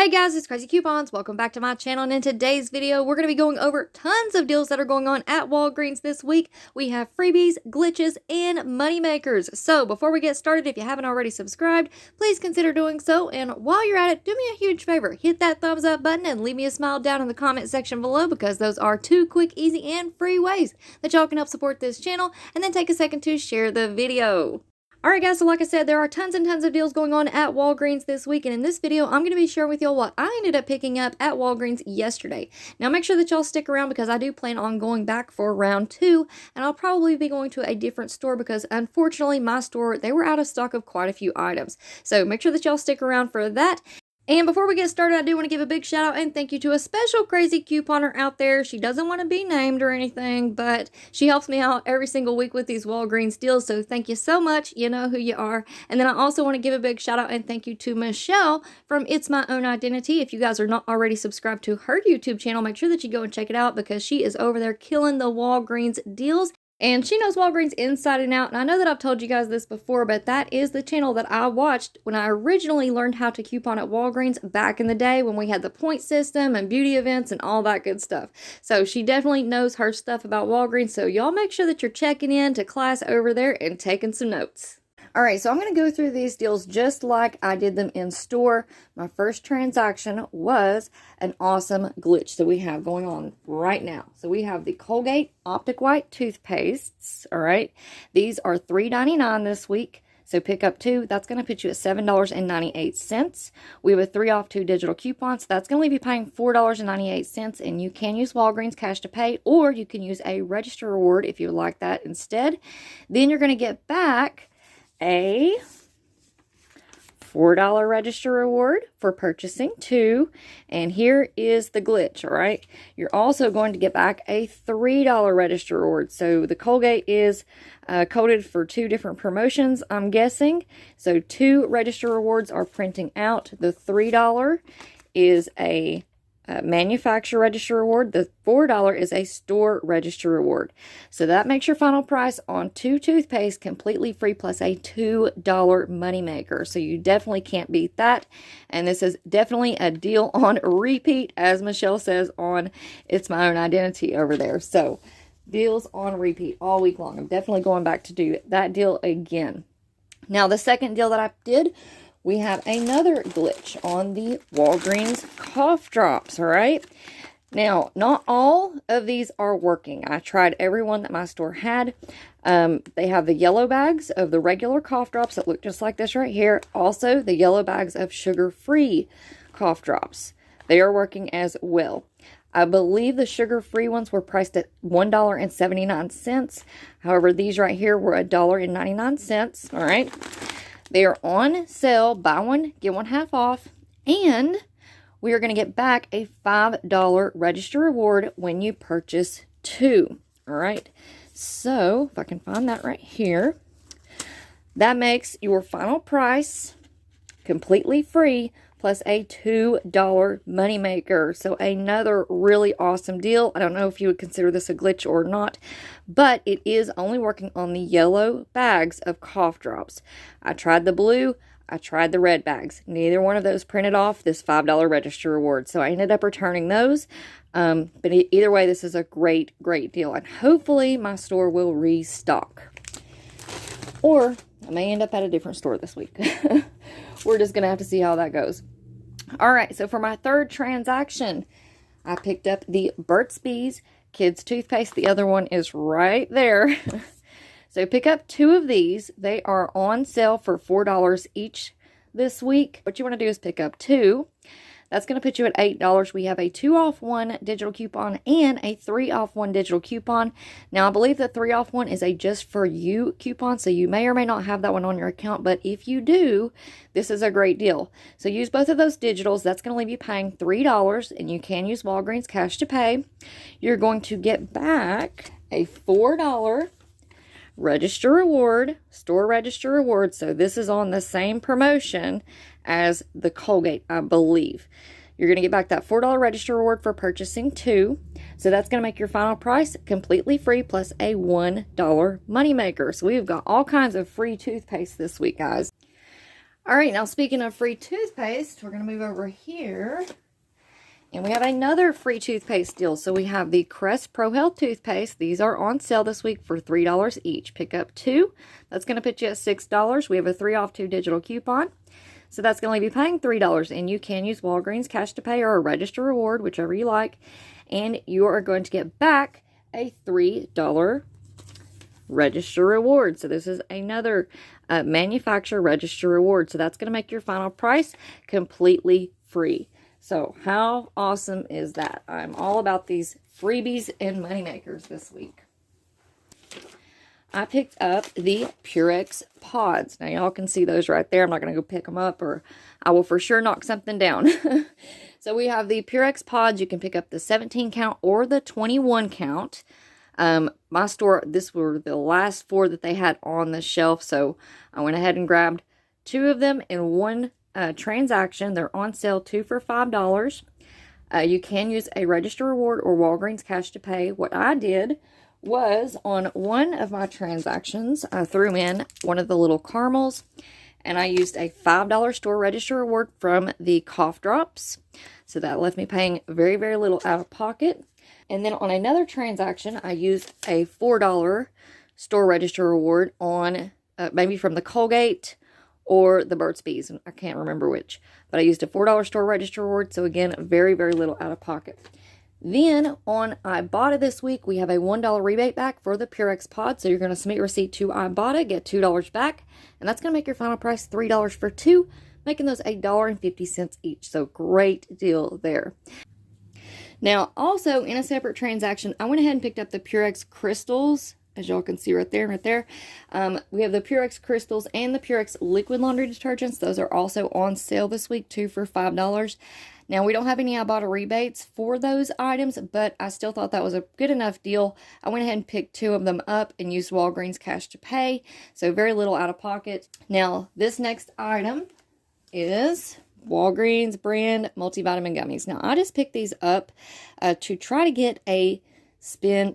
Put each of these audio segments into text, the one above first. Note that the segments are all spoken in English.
Hey guys, it's Craz-E Coupons. Welcome back to my channel, and in today's video, we're going to be going over tons of deals that are going on at Walgreens this week. We have freebies, glitches, and Moneymakers. So before we get started, if you haven't already subscribed, please consider doing so. And while you're at it, do me a huge favor. Hit that thumbs up button and leave me a smile down in the comment section below, because those are two quick, easy, and free ways that y'all can help support this channel. And then take a second to share the video. Alright guys, so like I said, there are tons and tons of deals going on at Walgreens this week, and in this video, I'm going to be sharing with y'all what I ended up picking up at Walgreens yesterday. Now make sure that y'all stick around, because I do plan on going back for round 2, and I'll probably be going to a different store, because unfortunately my store, they were out of stock of quite a few items. So make sure that y'all stick around for that. And before we get started, I do want to give a big shout out and thank you to a special crazy couponer out there. She doesn't want to be named or anything, but she helps me out every single week with these Walgreens deals. So thank you so much. You know who you are. And then I also want to give a big shout out and thank you to Michelle from It's My Own Identity. If you guys are not already subscribed to her YouTube channel, make sure that you go and check it out, because she is over there killing the Walgreens deals. And she knows Walgreens inside and out. And I know that I've told you guys this before, but that is the channel that I watched when I originally learned how to coupon at Walgreens back in the day, when we had the point system and beauty events and all that good stuff. So she definitely knows her stuff about Walgreens. So y'all make sure that you're checking in to class over there and taking some notes. Alright, so I'm going to go through these deals just like I did them in store. My first transaction was an awesome glitch that we have going on right now. So we have the Colgate Optic White toothpastes. Alright, these are $3.99 this week. So pick up 2, that's going to put you at $7.98. We have a 3 off 2 digital coupons. So that's going to leave you paying $4.98, and you can use Walgreens cash to pay, or you can use a register reward if you like that instead. Then you're going to get back a $4 register reward for purchasing 2, and here is the glitch. All right, you're also going to get back a $3 register reward. So the Colgate is coded for 2 different promotions, I'm guessing. So 2 register rewards are printing out. The $3 is a manufacturer register reward. The $4 is a store register reward. So that makes your final price on 2 toothpaste completely free, plus a $2 moneymaker. So you definitely can't beat that. And this is definitely a deal on repeat, as Michelle says on It's My Own Identity over there. So deals on repeat all week long. I'm definitely going back to do that deal again. Now the second deal that I did, we have another glitch on the Walgreens cough drops. All right. Now, not all of these are working. I tried every one that my store had. They have the yellow bags of the regular cough drops that look just like this right here. Also, the yellow bags of sugar-free cough drops. They are working as well. I believe the sugar-free ones were priced at $1.79. However, these right here were $1.99. All right. They are on sale, buy one, get one half off, and we are going to get back a $5 register reward when you purchase 2. All right, so if I can find that right here, that makes your final price completely free, plus a $2 moneymaker. So another really awesome deal. I don't know if you would consider this a glitch or not, but it is only working on the yellow bags of cough drops. I tried the blue, I tried the red bags. Neither one of those printed off this $5 register reward. So I ended up returning those. But either way, this is a great, great deal. And hopefully my store will restock. Or I may end up at a different store this week. We're just going to have to see how that goes. All right, so for my third transaction, I picked up the Burt's Bees Kids Toothpaste. The other one is right there. So pick up 2 of these. They are on sale for $4 each this week. What you want to do is pick up 2. That's going to put you at $8. We have a 2 off 1 digital coupon and a 3 off 1 digital coupon. Now, I believe the 3 off 1 is a just for you coupon, so you may or may not have that one on your account, but if you do, this is a great deal. So use both of those digitals. That's going to leave you paying $3, and you can use Walgreens cash to pay. You're going to get back a $4 register reward, store register reward. So this is on the same promotion as the Colgate, I believe. You're going to get back that $4 register reward for purchasing 2. So that's going to make your final price completely free, plus a $1 moneymaker. So we've got all kinds of free toothpaste this week, guys. All right, now speaking of free toothpaste, we're going to move over here. And we have another free toothpaste deal. So we have the Crest Pro Health toothpaste. These are on sale this week for $3 each. Pick up 2. That's going to put you at $6. We have a 3 off 2 digital coupon. So that's going to leave you paying $3. And you can use Walgreens Cash to Pay or a Register Reward, whichever you like. And you are going to get back a $3 Register Reward. So this is another manufacturer Register Reward. So that's going to make your final price completely free. So how awesome is that? I'm all about these freebies and moneymakers this week. I picked up the Purex pods. Now y'all can see those right there. I'm not going to go pick them up or I will for sure knock something down. So we have the Purex pods. You can pick up the 17 count or the 21 count. My store, this were the last 4 that they had on the shelf. So I went ahead and grabbed 2 of them in one transaction. They're on sale 2 for $5. You can use a Register Reward or Walgreens Cash to Pay. What I did was on one of my transactions, I threw in one of the little caramels and I used a $5 store Register Reward from the cough drops. So that left me paying very, very little out of pocket. And then on another transaction, I used a $4 store Register Reward on maybe from the Colgate or the Burt's Bees. I can't remember which. But I used a $4 store Register Reward. So again, very, very little out of pocket. Then on Ibotta this week, we have a $1 rebate back for the Purex pod. So you're going to submit your receipt to Ibotta, get $2 back. And that's going to make your final price $3 for 2, making those $1.50 each. So great deal there. Now, also in a separate transaction, I went ahead and picked up the Purex Crystals. As y'all can see right there and right there. We have the Purex Crystals and the Purex Liquid Laundry Detergents. Those are also on sale this week, 2 for $5. Now, we don't have any Ibotta rebates for those items, but I still thought that was a good enough deal. I went ahead and picked 2 of them up and used Walgreens Cash to Pay. So very little out of pocket. Now, this next item is Walgreens brand multivitamin gummies. Now, I just picked these up to try to get a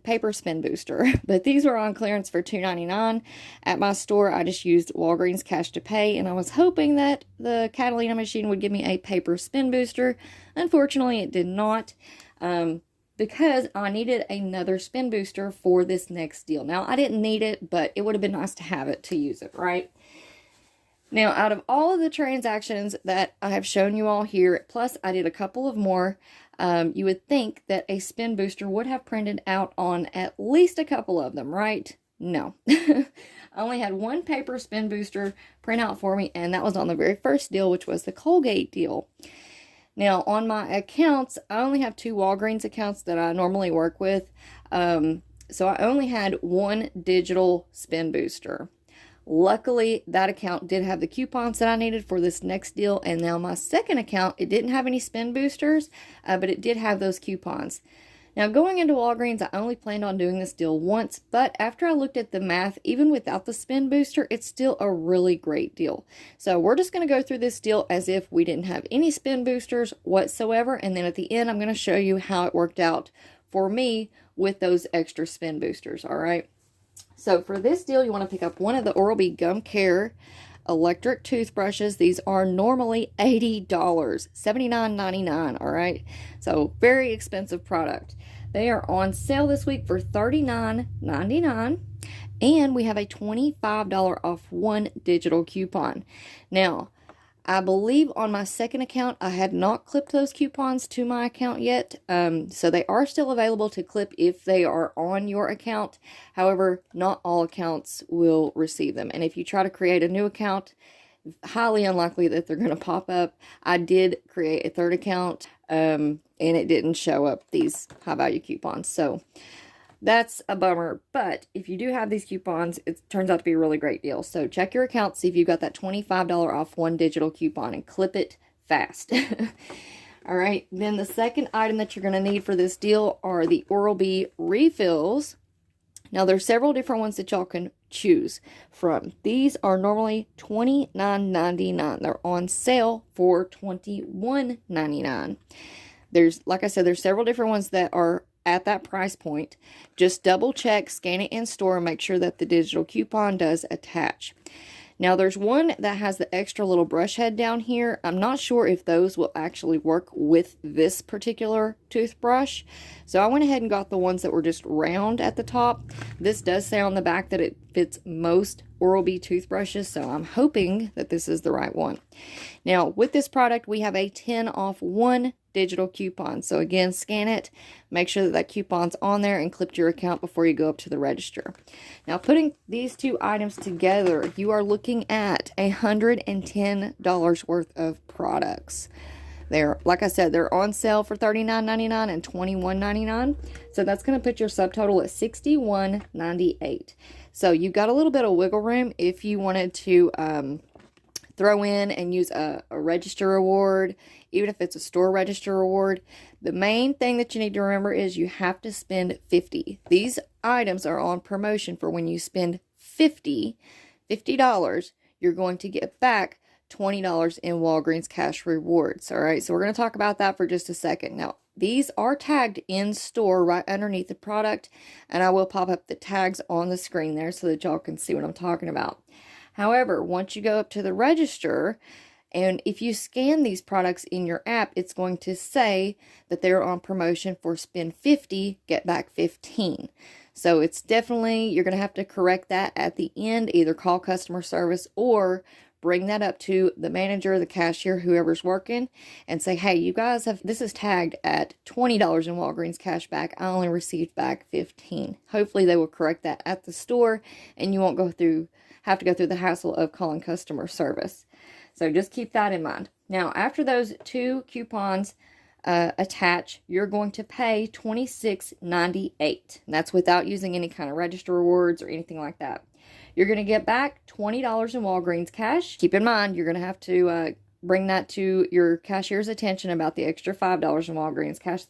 paper spin booster, but these were on clearance for $2.99 at my store. I just used Walgreens Cash to Pay, and I was hoping that the Catalina machine would give me a paper spin booster. Unfortunately, it did not, because I needed another spin booster for this next deal. Now, I didn't need it, but it would have been nice to have it to use it, right? Now, out of all of the transactions that I have shown you all here, plus I did a couple of more, you would think that a spin booster would have printed out on at least a couple of them, right? No. I only had one paper spin booster print out for me, and that was on the very first deal, which was the Colgate deal. Now, on my accounts, I only have 2 Walgreens accounts that I normally work with, so I only had one digital spin booster. Luckily, that account did have the coupons that I needed for this next deal. And now my second account, it didn't have any spin boosters, but it did have those coupons. Now, going into Walgreens, I only planned on doing this deal once, but after I looked at the math, even without the spin booster, it's still a really great deal. So we're just going to go through this deal as if we didn't have any spin boosters whatsoever. And then at the end, I'm going to show you how it worked out for me with those extra spin boosters. All right. So for this deal, you want to pick up one of the Oral-B Gum Care electric toothbrushes. These are normally $80, $79.99, all right? So very expensive product. They are on sale this week for $39.99, and we have a $25 off one digital coupon. Now, I believe on my second account, I had not clipped those coupons to my account yet. So they are still available to clip if they are on your account. However, not all accounts will receive them. And if you try to create a new account, highly unlikely that they're going to pop up. I did create a third account, and it didn't show up these high value coupons. So that's a bummer, but if you do have these coupons, it turns out to be a really great deal. So check your account, see if you've got that $25 off one digital coupon, and clip it fast. All right, then the second item that you're going to need for this deal are the Oral-B refills. Now, there's several different ones that y'all can choose from. These are normally $29.99. They're on sale for $21.99. Like I said, there's several different ones that are at that price point. Just double check, scan it in store, and make sure that the digital coupon does attach. Now there's one that has the extra little brush head down here. I'm not sure if those will actually work with this particular toothbrush. So I went ahead and got the ones that were just round at the top. This does say on the back that it fits most Oral-B toothbrushes, so I'm hoping that this is the right one. Now with this product, we have a 10 off 1 digital coupon. So again, scan it, make sure that that coupon's on there, and clip your account before you go up to the register. Now putting these two items together, you are looking at $110 worth of products. They're, like I said, they're on sale for $39.99 and $21.99. So that's going to put your subtotal at $61.98. So you've got a little bit of wiggle room if you wanted to throw in and use a register reward, even if it's a store register reward. The main thing that you need to remember is you have to spend $50. These items are on promotion for when you spend $50, you're going to get back $20 in Walgreens cash rewards. All right, so we're going to talk about that for just a second. Now, these are tagged in store right underneath the product, and I will pop up the tags on the screen there so that y'all can see what I'm talking about. However, once you go up to the register, and if you scan these products in your app, it's going to say that they're on promotion for spend 50, get back 15. So it's definitely, you're going to have to correct that at the end, either call customer service or bring that up to the manager, the cashier, whoever's working, and say, hey, you guys have, this is tagged at $20 in Walgreens cash back. I only received back 15. Hopefully they will correct that at the store, and you won't have to go through the hassle of calling customer service. So just keep that in mind. Now, after those 2 coupons attach, you're going to pay $26.98. And that's without using any kind of register rewards or anything like that. You're going to get back $20 in Walgreens cash. Keep in mind, you're going to have to bring that to your cashier's attention about the extra $5 in Walgreens cash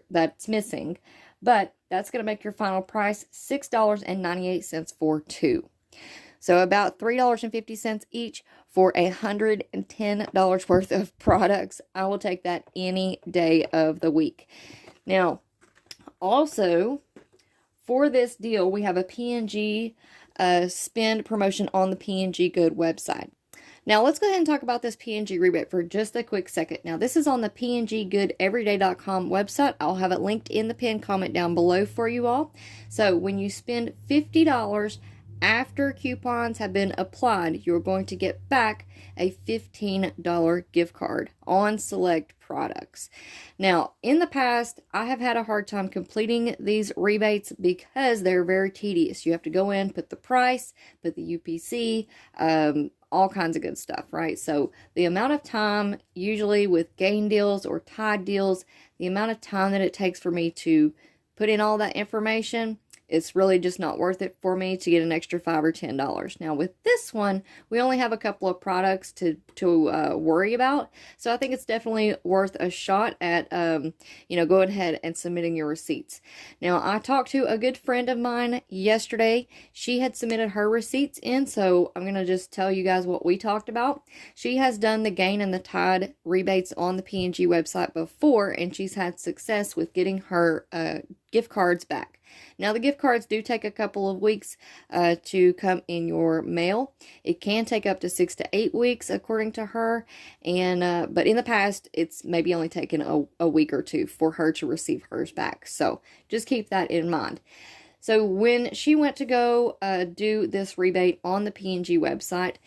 that's missing. But that's going to make your final price $6.98 for 2. So about $3.50 each for $110 worth of products. I will take that any day of the week. Now, also, for this deal, we have a PNG spend promotion on the PNG Good website. Now, let's go ahead and talk about this PNG rebate for just a quick second. Now, this is on the pnggoodeveryday.com website. I'll have it linked in the pinned comment down below for you all. So, when you spend $50 after coupons have been applied, you're going to get back a $15 gift card on select products. Now, in the past, I have had a hard time completing these rebates because they're very tedious. You have to go in, put the price, put the UPC, all kinds of good stuff, right? So the amount of time, usually with gain deals or Tide deals, the amount of time that it takes for me to put in all that information, it's really just not worth it for me to get an extra $5 or $10. Now with this one, we only have a couple of products to worry about. So I think it's definitely worth a shot at, going ahead and submitting your receipts. Now I talked to a good friend of mine yesterday. She had submitted her receipts in. So I'm going to just tell you guys what we talked about. She has done the Gain and the Tide rebates on the PNG website before, and she's had success with getting her gift cards back. Now, the gift cards do take a couple of weeks to come in your mail. It can take up to 6 to 8 weeks, according to her. And but in the past, it's maybe only taken a week or two for her to receive hers back. So just keep that in mind. So when she went to go do this rebate on the PNG website,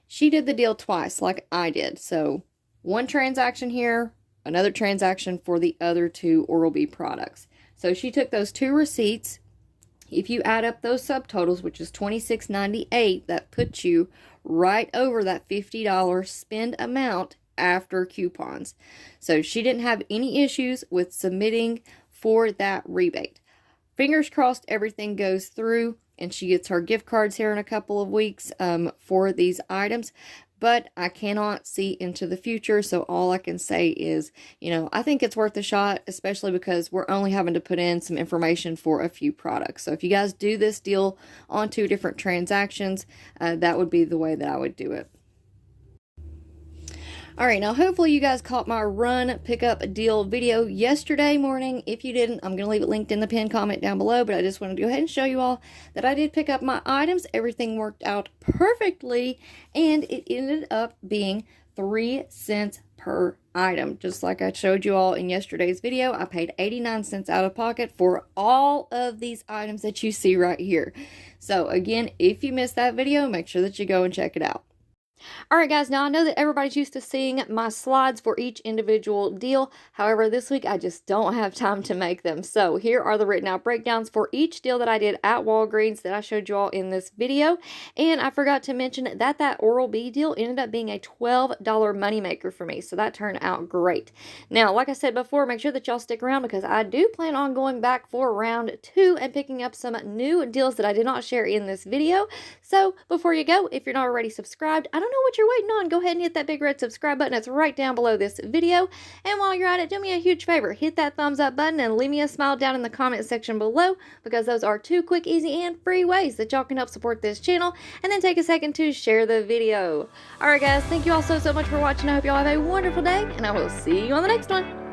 she did the deal twice, like I did. So one transaction here, another transaction for the other 2 Oral-B products. So she took those 2 receipts. If you add up those subtotals, which is $26.98, that puts you right over that $50 spend amount after coupons. So she didn't have any issues with submitting for that rebate. Fingers crossed everything goes through and she gets her gift cards here in a couple of weeks for these items. But I cannot see into the future, so all I can say is, I think it's worth a shot, especially because we're only having to put in some information for a few products. So if you guys do this deal on 2 different transactions, that would be the way that I would do it. Alright, now hopefully you guys caught my run pickup deal video yesterday morning. If you didn't, I'm going to leave it linked in the pinned comment down below, but I just wanted to go ahead and show you all that I did pick up my items. Everything worked out perfectly, and it ended up being 3 cents per item. Just like I showed you all in yesterday's video, I paid 89 cents out of pocket for all of these items that you see right here. So again, if you missed that video, make sure that you go and check it out. Alright guys, now I know that everybody's used to seeing my slides for each individual deal. However, this week I just don't have time to make them. So here are the written out breakdowns for each deal that I did at Walgreens that I showed you all in this video. And I forgot to mention that that Oral-B deal ended up being a $12 moneymaker for me. So that turned out great. Now, like I said before, make sure that y'all stick around because I do plan on going back for round 2 and picking up some new deals that I did not share in this video. So before you go, if you're not already subscribed, I don't know what you're waiting on. Go ahead and hit that big red subscribe button. It's right down below this video. And while you're at it, do me a huge favor. Hit that thumbs up button and leave me a smile down in the comment section below, because those are 2 quick, easy, and free ways that y'all can help support this channel. And then take a second to share the video. Alright guys, thank you all so much for watching. I hope y'all have a wonderful day, and I will see you on the next one.